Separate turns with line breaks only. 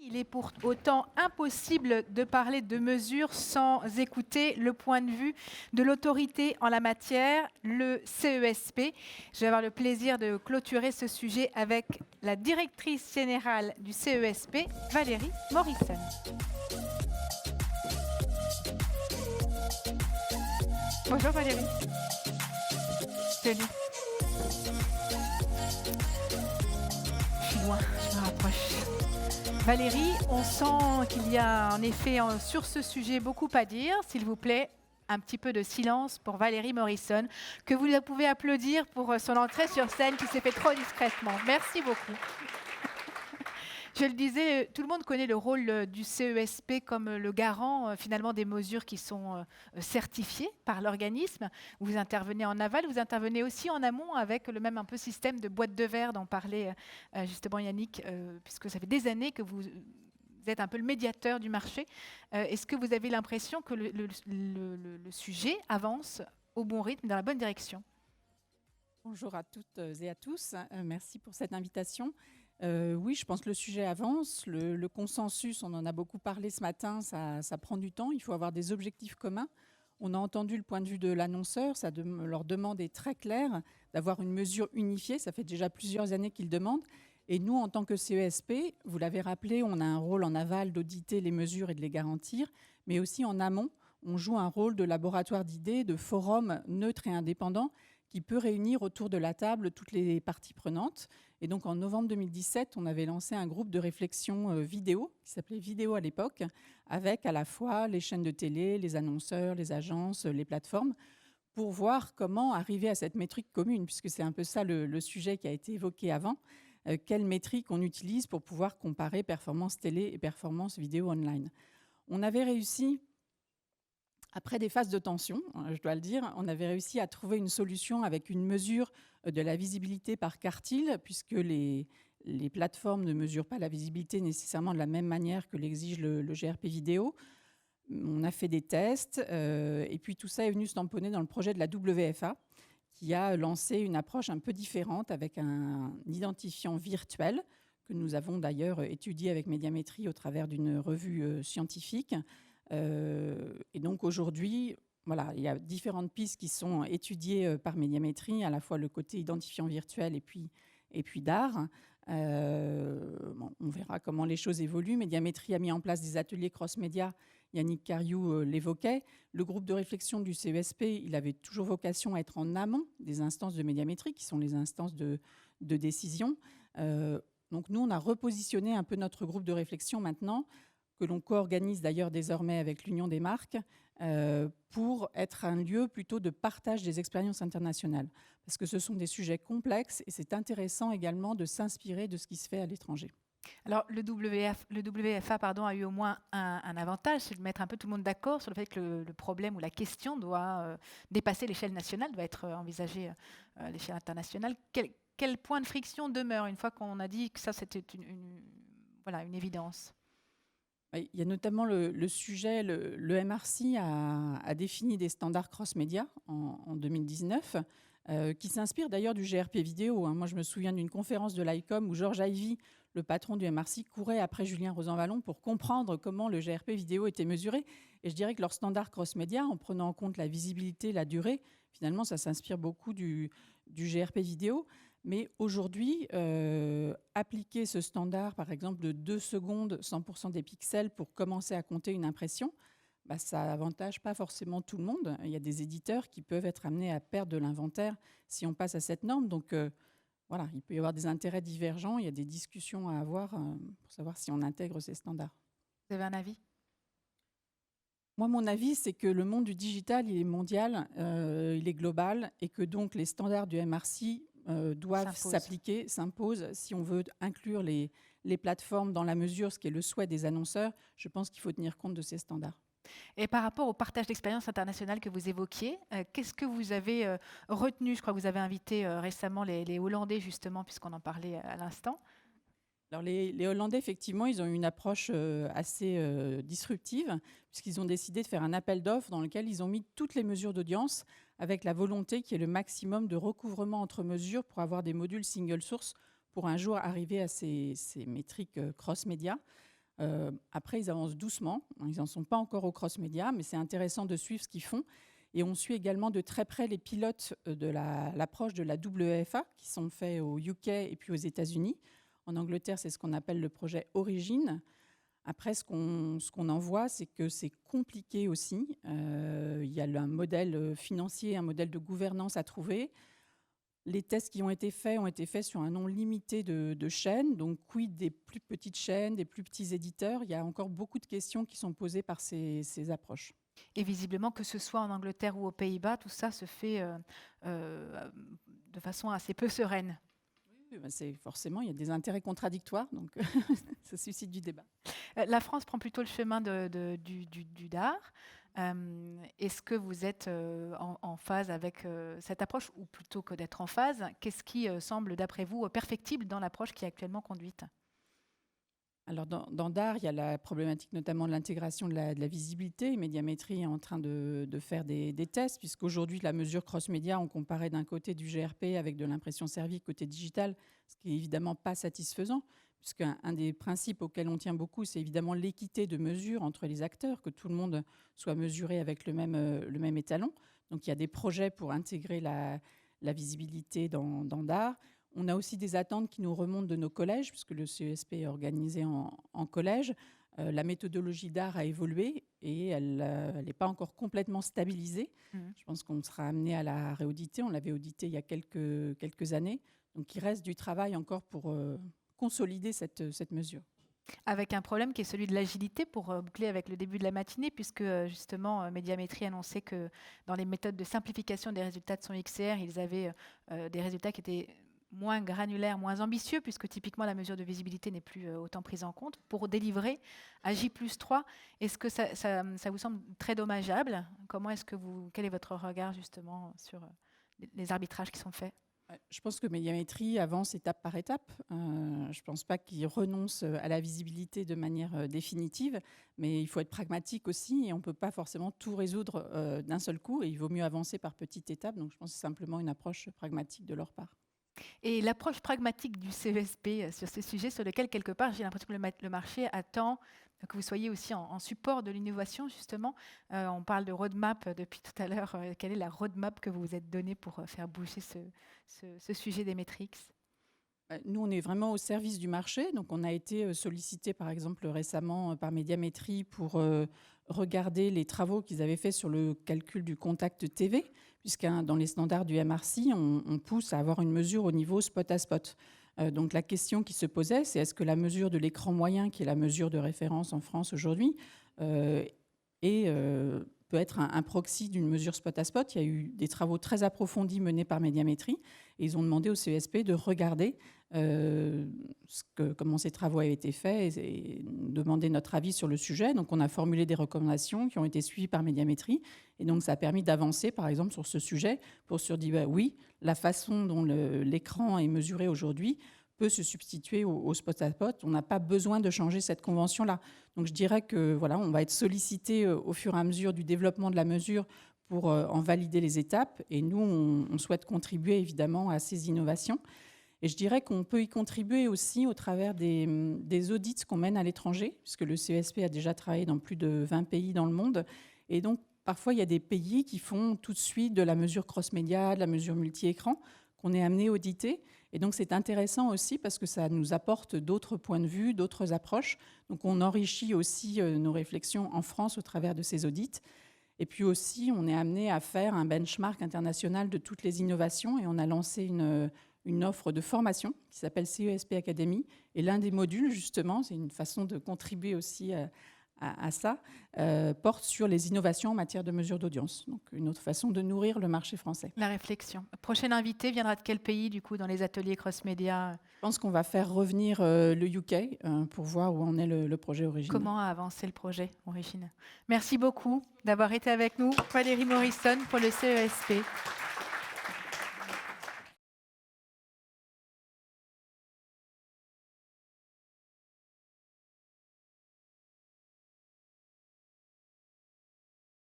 Il est pour autant impossible de parler de mesures sans écouter le point de vue de l'autorité en la matière, le CESP. Je vais avoir le plaisir de clôturer ce sujet avec la directrice générale du CESP, Valérie Morrison. Bonjour Valérie. Salut. Je suis loin, je me rapproche. Valérie, on sent qu'il y a en effet sur ce sujet beaucoup à dire. S'il vous plaît, un petit peu de silence pour Valérie Morrison, que vous pouvez applaudir pour son entrée sur scène qui s'est fait trop discrètement. Merci beaucoup. Je le disais, tout le monde connaît le rôle du CESP comme le garant finalement des mesures qui sont certifiées par l'organisme. Vous intervenez en aval, vous intervenez aussi en amont avec le même un peu système de boîte de verre dont parlait justement Yannick, puisque ça fait des années que vous êtes un peu le médiateur du marché. Est-ce que vous avez l'impression que le sujet avance au bon rythme, dans la bonne direction ?
Bonjour à toutes et à tous. Merci pour cette invitation. Oui, je pense que le sujet avance. Le consensus, on en a beaucoup parlé ce matin, ça prend du temps. Il faut avoir des objectifs communs. On a entendu le point de vue de l'annonceur. Leur demande est très claire d'avoir une mesure unifiée. Ça fait déjà plusieurs années qu'ils demandent. Et nous, en tant que CESP, vous l'avez rappelé, on a un rôle en aval d'auditer les mesures et de les garantir, mais aussi en amont, on joue un rôle de laboratoire d'idées, de forum neutre et indépendant qui peut réunir autour de la table toutes les parties prenantes. Et donc en novembre 2017, on avait lancé un groupe de réflexion vidéo, qui s'appelait Vidéo à l'époque, avec à la fois les chaînes de télé, les annonceurs, les agences, les plateformes, pour voir comment arriver à cette métrique commune, puisque c'est un peu ça le sujet qui a été évoqué avant. Quelle métrique on utilise pour pouvoir comparer performance télé et performance vidéo online. On avait réussi, après des phases de tension, je dois le dire, on avait réussi à trouver une solution avec une mesure de la visibilité par quartile, puisque les plateformes ne mesurent pas la visibilité nécessairement de la même manière que l'exige le GRP vidéo. On a fait des tests, et puis tout ça est venu se tamponner dans le projet de la WFA, qui a lancé une approche un peu différente avec un identifiant virtuel, que nous avons d'ailleurs étudié avec Médiamétrie au travers d'une revue scientifique. Et donc aujourd'hui, voilà, il y a différentes pistes qui sont étudiées par Médiamétrie, à la fois le côté identifiant virtuel et puis d'art. On verra comment les choses évoluent. Médiamétrie a mis en place des ateliers cross-média. Yannick Cariou l'évoquait. Le groupe de réflexion du CESP, il avait toujours vocation à être en amont des instances de Médiamétrie, qui sont les instances de décision. Donc nous, on a repositionné un peu notre groupe de réflexion maintenant, que l'on co-organise d'ailleurs désormais avec l'Union des marques, pour être un lieu plutôt de partage des expériences internationales. Parce que ce sont des sujets complexes et c'est intéressant également de s'inspirer de ce qui se fait à l'étranger.
Alors, le WFA a eu au moins un avantage, c'est de mettre un peu tout le monde d'accord sur le fait que le problème ou la question doit dépasser l'échelle nationale, doit être envisagée à l'échelle internationale. Quel point de friction demeure une fois qu'on a dit que ça, c'était une évidence ?
Il y a notamment le sujet, le MRC a défini des standards cross-média en 2019, qui s'inspirent d'ailleurs du GRP vidéo. Moi, je me souviens d'une conférence de l'ICOM où Georges Ivy, le patron du MRC, courait après Julien Rosanvallon pour comprendre comment le GRP vidéo était mesuré. Et je dirais que leur standard cross-média, en prenant en compte la visibilité, la durée, finalement, ça s'inspire beaucoup du GRP vidéo. Mais aujourd'hui, appliquer ce standard, par exemple, de 2 secondes, 100% des pixels pour commencer à compter une impression, ça n'avantage pas forcément tout le monde. Il y a des éditeurs qui peuvent être amenés à perdre de l'inventaire si on passe à cette norme. Donc voilà, il peut y avoir des intérêts divergents. Il y a des discussions à avoir pour savoir si on intègre ces standards.
Vous avez un avis ?
Moi, mon avis, c'est que le monde du digital, il est mondial, il est global, et que donc les standards du MRC doivent s'appliquer, s'imposent. Si on veut inclure les plateformes dans la mesure, ce qui est le souhait des annonceurs, je pense qu'il faut tenir compte de ces standards.
Et par rapport au partage d'expériences internationales que vous évoquiez, qu'est-ce que vous avez retenu ? Je crois que vous avez invité récemment les Hollandais, justement, puisqu'on en parlait à l'instant.
Alors les Hollandais, effectivement, ils ont eu une approche assez disruptive, puisqu'ils ont décidé de faire un appel d'offres dans lequel ils ont mis toutes les mesures d'audience, avec la volonté qu'il y ait le maximum de recouvrement entre mesures pour avoir des modules single source pour un jour arriver à ces métriques cross-média. Après, ils avancent doucement. Ils n'en sont pas encore au cross-média, mais c'est intéressant de suivre ce qu'ils font. Et on suit également de très près les pilotes de l'approche de la WFA qui sont faits au UK et puis aux États-Unis. En Angleterre, c'est ce qu'on appelle le projet Origine. Après, ce qu'on en voit, c'est que c'est compliqué aussi. Il y a un modèle financier, un modèle de gouvernance à trouver. Les tests qui ont été faits sur un nombre limité de chaînes. Donc, quid des plus petites chaînes, des plus petits éditeurs? Il y a encore beaucoup de questions qui sont posées par ces approches.
Et visiblement, que ce soit en Angleterre ou aux Pays-Bas, tout ça se fait de façon assez peu sereine.
Oui, ben forcément, il y a des intérêts contradictoires, donc ça suscite du débat.
La France prend plutôt le chemin du DAR. Est-ce que vous êtes en phase avec cette approche, ou plutôt que d'être en phase, qu'est-ce qui semble, d'après vous, perfectible dans l'approche qui est actuellement conduite?
Alors, dans DAR, il y a la problématique notamment de l'intégration de la visibilité. Médiamétrie est en train de faire des tests, puisqu'aujourd'hui, la mesure cross-média, on comparait d'un côté du GRP avec de l'impression servie côté digital, ce qui n'est évidemment pas satisfaisant, puisqu'un des principes auxquels on tient beaucoup, c'est évidemment l'équité de mesure entre les acteurs, que tout le monde soit mesuré avec le même étalon. Donc, il y a des projets pour intégrer la visibilité dans DAR. On a aussi des attentes qui nous remontent de nos collèges, puisque le CESP est organisé en collège. La méthodologie d'art a évolué et elle n'est pas encore complètement stabilisée. Je pense qu'on sera amené à la réauditer. On l'avait auditée il y a quelques années. Donc, il reste du travail encore pour consolider cette mesure.
Avec un problème qui est celui de l'agilité, pour boucler avec le début de la matinée, puisque justement Médiamétrie annonçait que dans les méthodes de simplification des résultats de son XR, ils avaient des résultats qui étaient moins granulaires, moins ambitieux, puisque typiquement la mesure de visibilité n'est plus autant prise en compte, pour délivrer à J+3. Est-ce que ça vous semble très dommageable? Quel est votre regard justement sur les arbitrages qui sont faits?
Je pense que Médiamétrie avance étape par étape. Je ne pense pas qu'il renonce à la visibilité de manière définitive, mais il faut être pragmatique aussi et on ne peut pas forcément tout résoudre d'un seul coup et il vaut mieux avancer par petites étapes. Donc je pense que c'est simplement une approche pragmatique de leur part.
Et l'approche pragmatique du CESP sur ce sujet, sur lequel, quelque part, j'ai l'impression que le marché attend que vous soyez aussi en support de l'innovation, justement. On parle de roadmap depuis tout à l'heure. Quelle est la roadmap que vous vous êtes donnée pour faire bouger ce sujet des métriques?
Nous, on est vraiment au service du marché. Donc, on a été sollicité, par exemple, récemment par Médiamétrie pour regarder les travaux qu'ils avaient faits sur le calcul du contact TV, puisque dans les standards du MRC, on pousse à avoir une mesure au niveau spot à spot. Donc, la question qui se posait, c'est est-ce que la mesure de l'écran moyen, qui est la mesure de référence en France aujourd'hui, peut être un proxy d'une mesure spot à spot. Il y a eu des travaux très approfondis menés par Médiamétrie et ils ont demandé au CESP de regarder comment ces travaux avaient été faits et demander notre avis sur le sujet. Donc, on a formulé des recommandations qui ont été suivies par Médiamétrie et donc ça a permis d'avancer, par exemple, sur ce sujet pour se dire, oui, la façon dont l'écran est mesuré aujourd'hui peut se substituer au spot à spot. On n'a pas besoin de changer cette convention-là. Donc je dirais que voilà, on va être sollicité au fur et à mesure du développement de la mesure pour en valider les étapes. Et nous, on souhaite contribuer évidemment à ces innovations. Et je dirais qu'on peut y contribuer aussi au travers des audits qu'on mène à l'étranger, puisque le CESP a déjà travaillé dans plus de 20 pays dans le monde. Et donc, parfois, il y a des pays qui font tout de suite de la mesure cross-média, de la mesure multi-écran, qu'on est amené à auditer. Et donc, c'est intéressant aussi parce que ça nous apporte d'autres points de vue, d'autres approches. Donc, on enrichit aussi nos réflexions en France au travers de ces audits. Et puis aussi, on est amené à faire un benchmark international de toutes les innovations et on a lancé une offre de formation qui s'appelle CESP Academy. Et l'un des modules, justement, c'est une façon de contribuer aussi à ça, porte sur les innovations en matière de mesure d'audience. Donc, une autre façon de nourrir le marché français.
La réflexion. Prochain invité viendra de quel pays, du coup, dans les ateliers cross-média?
Je pense qu'on va faire revenir le UK pour voir où en est le projet Origine.
Comment a avancé le projet Origine? Merci beaucoup d'avoir été avec nous, Valérie Morrison, pour le CESP.